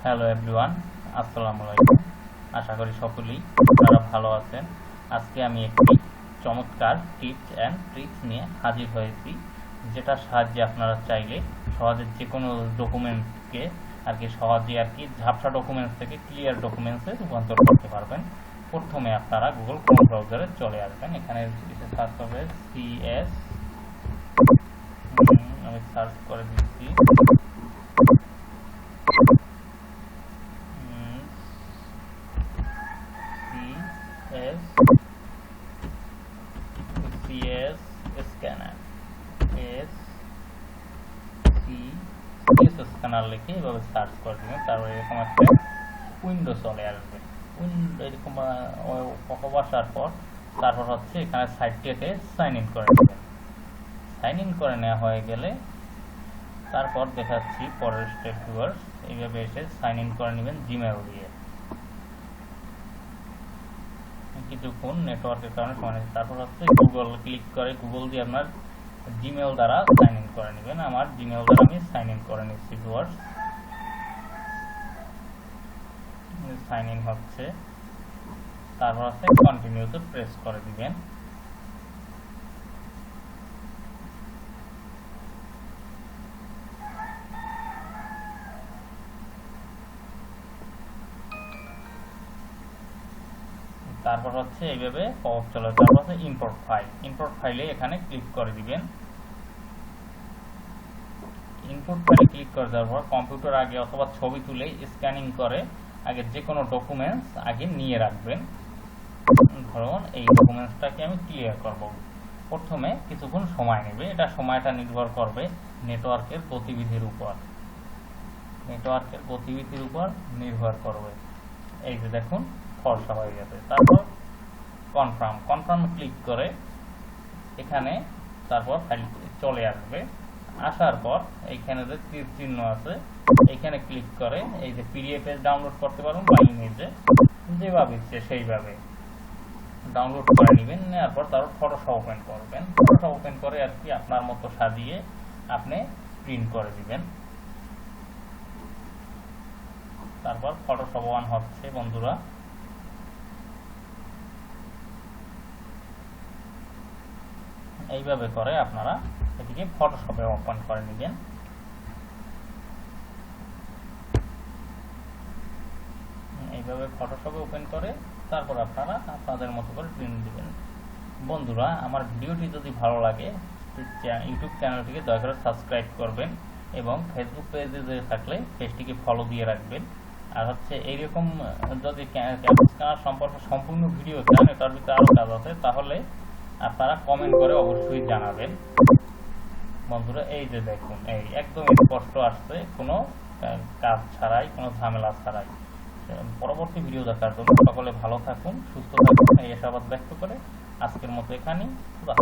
Hello everyone, আসসালামু আলাইকুম। আশা করি সকলেই আপনারা ভালো আছেন। আজকে আমি একটি চমৎকার টিপস অ্যান্ড ট্রিক্স নিয়ে হাজির হয়েছি, যেটার সাহায্যে আপনারা চাইলে সহজে যে কোনো ডকুমেন্টকে সহজে ঝাপসা ডকুমেন্টস থেকে ক্লিয়ার ডকুমেন্টসে রূপান্তর করতে পারবেন। প্রথমে আপনারা গুগল ক্রোম ব্রাউজারে চলে আসবেন। এখানে সার্চ করবেন সিএস, আমি সার্চ করে দিচ্ছি CS স্ক্যানার, স্ক্যানার লিখে এভাবে সার্চ করে দিবেন। তারপরে এরকম একটা উইন্ডো চলে আসবে। এরকম আসার পর তারপর হচ্ছে এখানে সাইটটিতে সাইন ইন করে নেবেন। সাইন ইন করে নেওয়া হয়ে গেলে তারপর দেখাচ্ছি পরের স্টেপ ভিউয়ার্স, এইভাবে এসে সাইন ইন করে নেবেন জিমেইল দিয়ে। কিছুক্ষণ নেটওয়ার্কের কারণে সময় নেই। তারপর হচ্ছে গুগল ক্লিক করে গুগল দিয়ে আপনার জিমেইল দ্বারা সাইন ইন করে নেবেন। আমার জিমেইল দ্বারা আমি সাইন ইন করে নিচ্ছি ভিউয়ার্স। সাইন ইন হচ্ছে, তারপর হচ্ছে কন্টিনিউতে প্রেস করে দিবেন। তারপর হচ্ছে এইভাবে পপ চলে, তারপর হচ্ছে ইম্পোর্ট ফাইলে এখানে ক্লিক করে দিবেন। ইম্পোর্ট ফাইলে ক্লিক করে দেওয়ার পর কম্পিউটার আগে অথবা ছবি তুলে স্ক্যানিং করে আগে যে কোনো ডকুমেন্টস আগে নিয়ে রাখবেন। ধরুন এই ডকুমেন্টসটাকে আমি ক্লিয়ার করব, প্রথমে কিছুক্ষণ সময় নেবে। এটা সময়টা নির্ভর করবে নেটওয়ার্কের গতিবিধির উপর নির্ভর করবে। এই যে দেখুন ফর্সা হয়ে গেছে। তারপর কনফার্ম ক্লিক করে এখানে তারপর ফাইল চলে আসবে। আসার পর এইখানে যে তীর চিহ্ন আছে এখানে ক্লিক করে এই যে পিডিএফ ডাউনলোড করতে পারবেন বা ইমেজে, যেভাবে ইচ্ছে সেইভাবে ডাউনলোড করে নেবেন। নেওয়ার পর তারপর ফটোশপ ওপেন করবেন। ফটোশপ ওপেন করে আপনার মতো সাজিয়ে আপনি প্রিন্ট করে দিবেন। তারপর ফটোশপ ওয়ান হচ্ছে বন্ধুরা। এইভাবে করে আপনারা এটিকে ফটোশপে ওপেন করে নেবেন। এইভাবে ফটোশপে ওপেন করে তারপর আপনারা আপনাদের মতো করে প্রিন্ট দিবেন। বন্ধুরা, আমার ভিডিওটি যদি ভালো লাগে ইউটিউব চ্যানেলটিকে দয়া করে সাবস্ক্রাইব করবেন এবং ফেসবুক পেজে থাকলে পেজটিকে ফলো দিয়ে রাখবেন। আর হচ্ছে এইরকম যদি ক্যাম্পাস স্ক্যানার সম্পর্কে সম্পূর্ণ ভিডিও চান, এটার ভিতরে আরও কাজ আছে, তাহলে আপনারা কমেন্ট করে অবশ্যই জানাবেন। বন্ধুরা এই যে দেখুন, এই একদম স্পষ্ট আসছে, কোনো কাজ ছাড়াই, কোনো ঝামেলা ছাড়াই। পরবর্তী ভিডিও দেখার জন্য সকলে ভালো থাকুন, সুস্থ থাকুন, এই আশাবাদ ব্যক্ত করে আজকের মতো এখানেই।